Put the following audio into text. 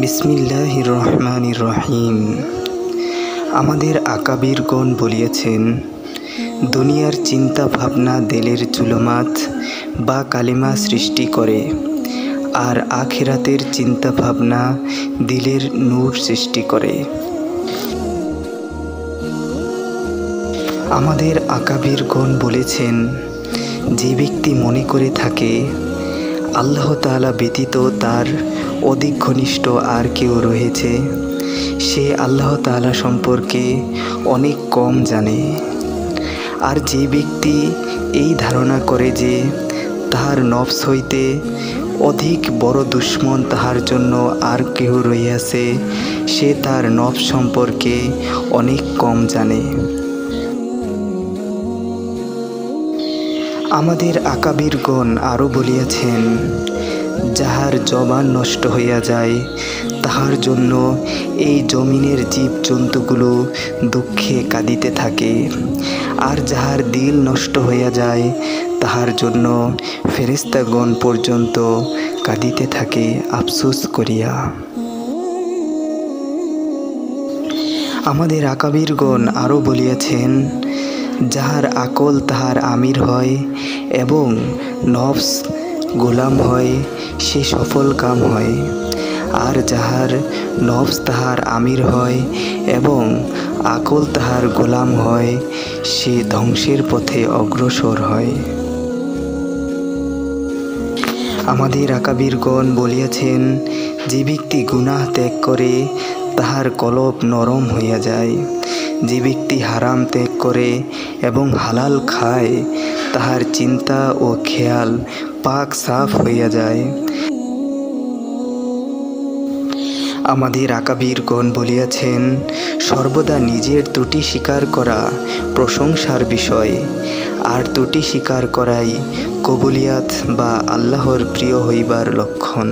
বিসমিল্লাহির রহমানির রহিম। আমাদের আকাবিরগণ বলিয়েছেন, দুনিয়ার চিন্তা ভাবনা দিলের জুলুমাত বা কালিমা সৃষ্টি করে, আর আখিরাতের চিন্তা ভাবনা দিলের নূর সৃষ্টি করে। আমাদের আকাবিরগণ বলেছেন, যে ব্যক্তি মনে করে থাকে আল্লাহ তাআলা ব্যতীত তার অধিক ঘনিষ্ঠ আর কেউ রয়েছে, সে আল্লাহ তাআলা সম্পর্কে অনেক কম জানে। আর যে ব্যক্তি এই ধারণা করে যে তাহার নফস হইতে অধিক বড় দুশ্মন তাহার জন্য আর কেউ রহিয়াছে, সে তার নফস সম্পর্কে অনেক কম জানে। আমাদের আকাবিরগণ আরও বলিয়াছেন, যাহার জবান নষ্ট হইয়া যায় তাহার জন্য এই জমিনের জীবজন্তুগুলো দুঃখে কাঁদিতে থাকে, আর যাহার দিল নষ্ট হইয়া যায় তাহার জন্য ফেরেশতাগণ পর্যন্ত কাঁদিতে থাকে আফসোস করিয়া। আমাদের আকাবিরগণ আরও বলিয়াছেন, যাহার আকল তাহার আমির হয় এবং নফস গোলাম হয়, সে সফল কাম হয়। আর যাহার নফস তাহার আমির হয় এবং আকল তাহার গোলাম হয়, সে ধ্বংসের পথে অগ্রসর হয়। আমাদের আকাবিরগণ বলিয়াছেন, যে ব্যক্তি গুনাহ ত্যাগ করে তাহার কলব নরম হইয়া যায়। যে ব্যক্তি হারাম ত্যাগ করে এবং হালাল খায় তাহার চিন্তা ও খেয়াল পাক সাফ হইয়া যায়। আমাদের আকাবিরগণ বলিয়াছেন, সর্বদা নিজের ত্রুটি স্বীকার করা প্রশংসার বিষয়, আর ত্রুটি স্বীকার করাই কবুলিয়াত বা আল্লাহর প্রিয় হইবার লক্ষণ।